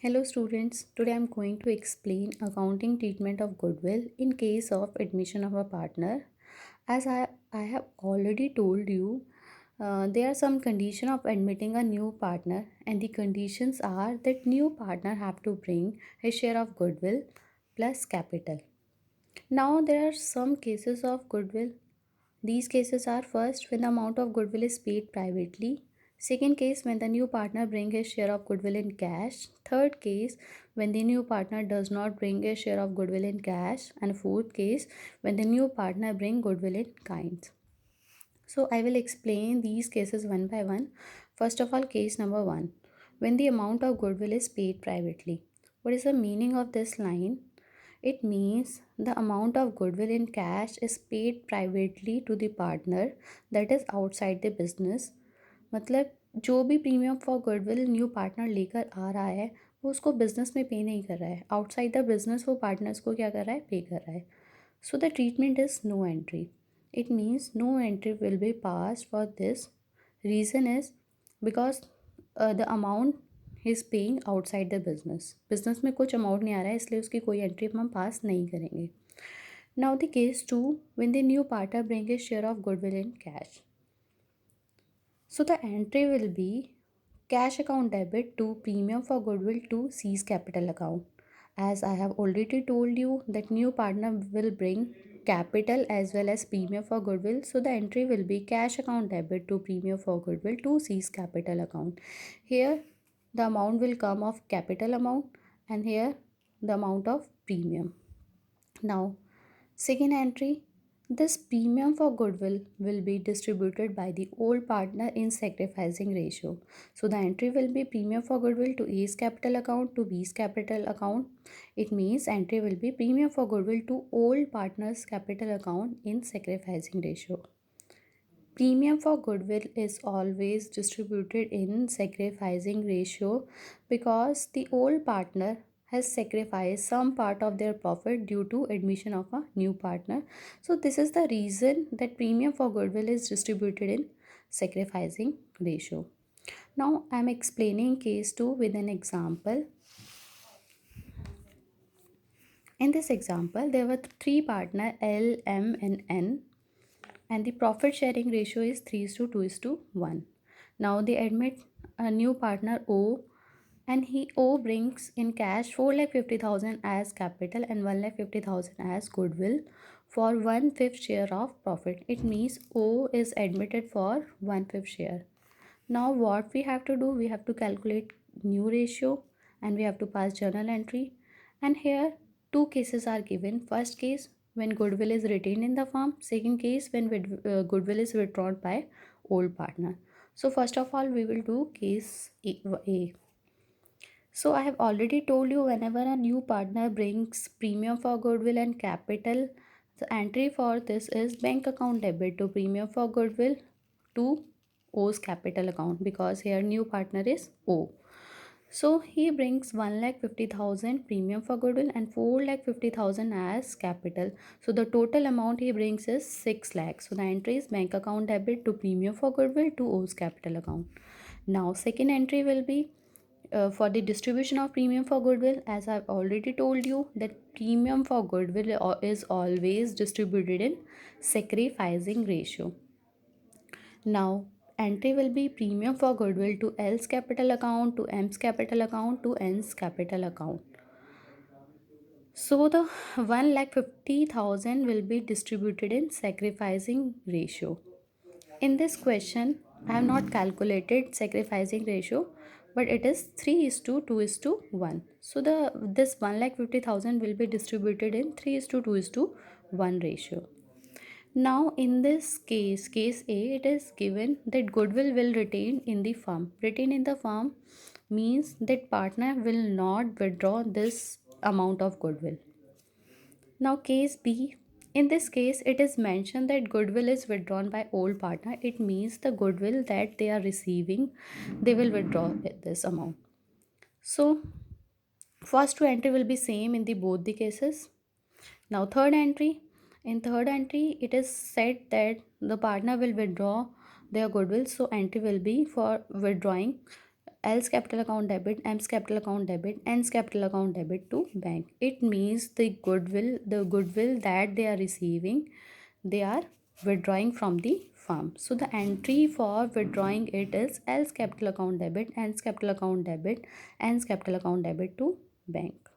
Hello students, today I am going to explain accounting treatment of goodwill in case of admission of a partner. As I have already told you, there are some condition of admitting a new partner and the conditions are that new partner have to bring his share of goodwill plus capital. Now there are some cases of goodwill. These cases are: first, when the amount of goodwill is paid privately; second case, when the new partner brings his share of goodwill in cash; third case, when the new partner does not bring a share of goodwill in cash; and fourth case, when the new partner brings goodwill in kinds. So I will explain these cases one by one. First of all, case number 1, when the amount of goodwill is paid privately. What is the meaning of this line? It means the amount of goodwill in cash is paid privately to the partner that is outside the business. मतलब जो भी premium for goodwill new partner लेकर आ रहा है वो उसको business में पे नहीं कर रहा है, आउटसाइड द बिजनेस वो पार्टनर्स को क्या कर रहा है, पे कर रहा है. So the treatment is no entry. It means no entry will be pass for this. Reason is because the amount is paying outside the business. Business में कुछ अमाउंट नहीं आ रहा है इसलिए उसकी कोई एंट्री हम पास नहीं करेंगे. Now the case 2, when the new partner bring his share of goodwill in cash. So the entry will be cash account debit to premium for goodwill to cease capital account. As I have already told you that new partner will bring capital as well as premium for goodwill. So the entry will be cash account debit to premium for goodwill to cease capital account. Here the amount will come of capital amount and here the amount of premium. Now second entry, this premium for goodwill will be distributed by the old partner in sacrificing ratio. So the entry will be premium for goodwill to A's capital account to B's capital account. It means entry will be premium for goodwill to old partner's capital account in sacrificing ratio. Premium for goodwill is always distributed in sacrificing ratio because the old partner has sacrificed some part of their profit due to admission of a new partner. So this is the reason that premium for goodwill is distributed in sacrificing ratio. Now I am explaining case 2 with an example. In this example, there were three partners L, M and N, and the profit sharing ratio is 3 is to 2 is to 1. Now they admit a new partner O, and O brings in cash 4,50,000 as capital and 1,50,000 as goodwill for 1/5 share of profit. It means O is admitted for 1/5 share. Now what we have to do, we have to calculate new ratio and we have to pass journal entry. And here two cases are given. First case, when goodwill is retained in the firm. Second case, when goodwill is withdrawn by old partner. So first of all, we will do case A. So I have already told you, whenever a new partner brings premium for goodwill and capital, the entry for this is bank account debit to premium for goodwill to O's capital account, because here new partner is O. So he brings 1,50,000 premium for goodwill and 4,50,000 as capital. So the total amount he brings is 6 lakhs. So the entry is bank account debit to premium for goodwill to O's capital account. Now second entry will be for the distribution of premium for goodwill. As I've already told you that premium for goodwill is always distributed in sacrificing ratio. Now entry will be premium for goodwill to L's capital account to M's capital account to N's capital account. So the 1,50,000 will be distributed in sacrificing ratio. In this question, I have not calculated sacrificing ratio, but it is 3 is to 2 is to 1. So this 1,50,000 will be distributed in 3 is to 2 is to 1 ratio. Now in this case, case A, it is given that goodwill will retain in the firm. Retain in the firm means that partner will not withdraw this amount of goodwill. Now case B, in this case it is mentioned that goodwill is withdrawn by old partner. It means the goodwill that they are receiving, they will withdraw this amount. So first two entry will be same in the both the cases. Now third entry, in third entry it is said that the partner will withdraw their goodwill, so entry will be for withdrawing L's capital account debit, M's capital account debit, N's capital account debit to bank. It means the goodwill that they are receiving, they are withdrawing from the firm. So the entry for withdrawing it is L's capital account debit, N's capital account debit, N's capital account debit to bank.